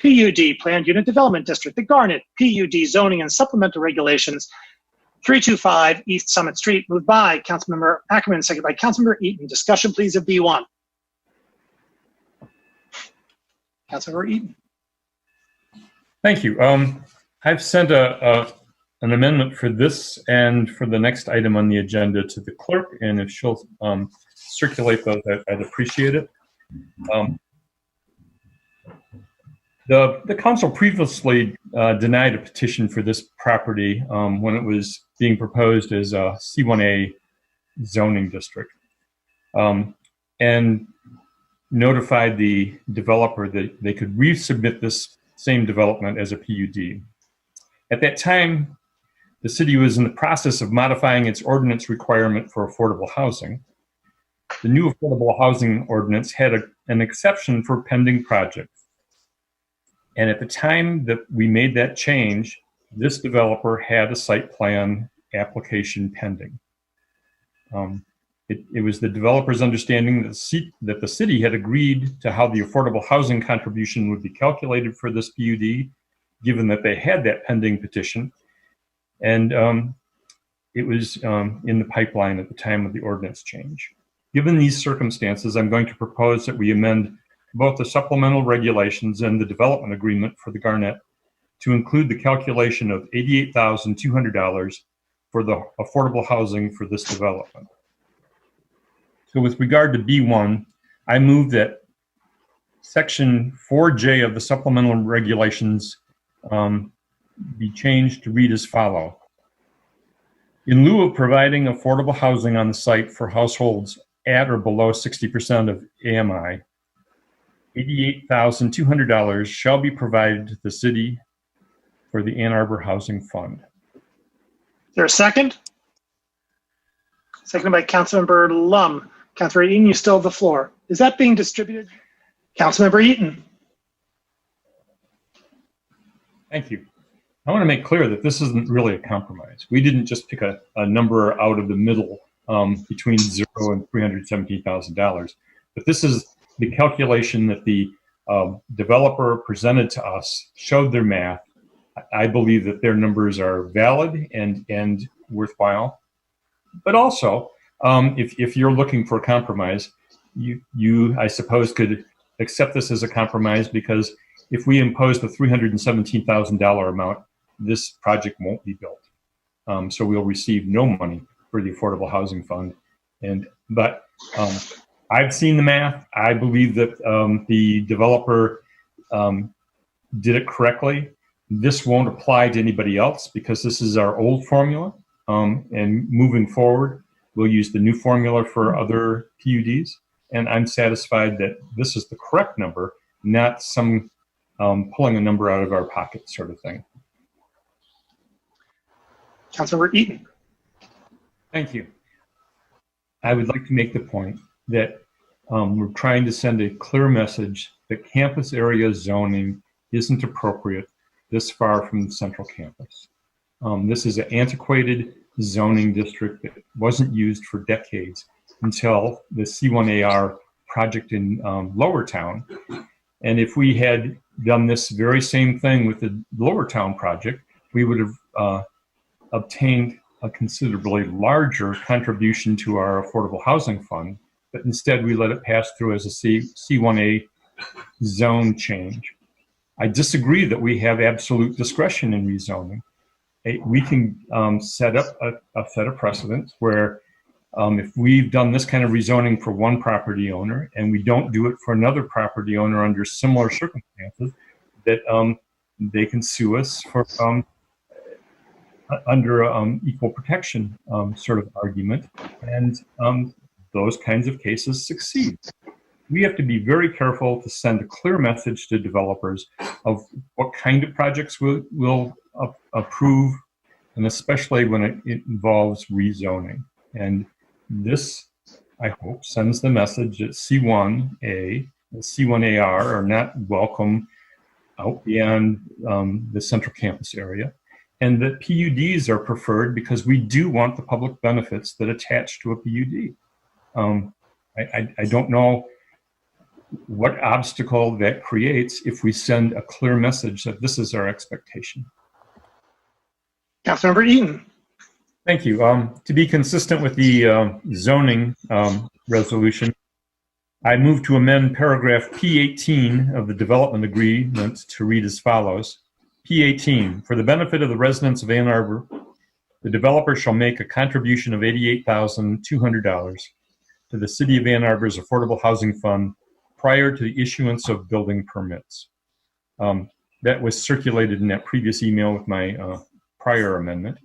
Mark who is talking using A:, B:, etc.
A: PUD, Planned Unit Development District, the Garnet PUD zoning and supplemental regulations, 325 East Summit Street, moved by Councilmember Ackerman, seconded by Councilmember Eaton. Discussion, please, of B1. Councilmember Eaton.
B: Thank you. I've sent an amendment for this and for the next item on the agenda to the clerk, and if she'll circulate those, I'd appreciate it. The council previously denied a petition for this property when it was being proposed as a C1A zoning district, and notified the developer that they could resubmit this same development as a PUD. At that time, the city was in the process of modifying its ordinance requirement for affordable housing. The new affordable housing ordinance had an exception for pending projects. And at the time that we made that change, this developer had a site plan application pending. It was the developer's understanding that the city had agreed to how the affordable housing contribution would be calculated for this PUD, given that they had that pending petition. And it was in the pipeline at the time of the ordinance change. Given these circumstances, I'm going to propose that we amend both the supplemental regulations and the development agreement for the Garnet to include the calculation of $88,200 for the affordable housing for this development. So with regard to B1, I move that section 4J of the supplemental regulations be changed to read as follows. In lieu of providing affordable housing on the site for households at or below 60% of AMI, $88,200 shall be provided to the city for the Ann Arbor Housing Fund.
A: Is there a second? Seconded by Councilmember Lum. Councilmember Eaton, you still have the floor. Is that being distributed? Councilmember Eaton.
B: Thank you. I want to make clear that this isn't really a compromise. We didn't just pick a number out of the middle between $0 and $317,000, but this is the calculation that the developer presented to us, showed their math. I believe that their numbers are valid and worthwhile. But also, if you're looking for a compromise, you I suppose could accept this as a compromise, because if we impose the $317,000 amount, this project won't be built. So we'll receive no money for the Affordable Housing Fund. But I've seen the math. I believe that the developer did it correctly. This won't apply to anybody else because this is our old formula. And moving forward, we'll use the new formula for other PUDs. And I'm satisfied that this is the correct number, not some pulling a number out of our pocket sort of thing.
A: Councilmember Eaton.
B: Thank you. I would like to make the point that we're trying to send a clear message that campus area zoning isn't appropriate this far from the central campus. This is an antiquated zoning district that wasn't used for decades until the C1AR project in Lower Town. And if we had done this very same thing with the Lower Town project, we would have obtained a considerably larger contribution to our affordable housing fund, but instead we let it pass through as a C1A zone change. I disagree that we have absolute discretion in rezoning. We can set up a set of precedents where if we've done this kind of rezoning for one property owner and we don't do it for another property owner under similar circumstances, that they can sue us for under equal protection sort of argument, and those kinds of cases succeed. We have to be very careful to send a clear message to developers of what kind of projects we'll approve, and especially when it involves rezoning. And this, I hope, sends the message that C1A and C1AR are not welcome out beyond the central campus area, and that PUDs are preferred because we do want the public benefits that attach to a PUD. I don't know what obstacle that creates if we send a clear message that this is our expectation.
A: Councilmember Eaton.
B: Thank you. To be consistent with the zoning resolution, I move to amend paragraph P18 of the development agreement to read as follows. P18, for the benefit of the residents of Ann Arbor, the developer shall make a contribution of $88,200 to the City of Ann Arbor's Affordable Housing Fund prior to the issuance of building permits. That was circulated in that previous email with my prior amendment.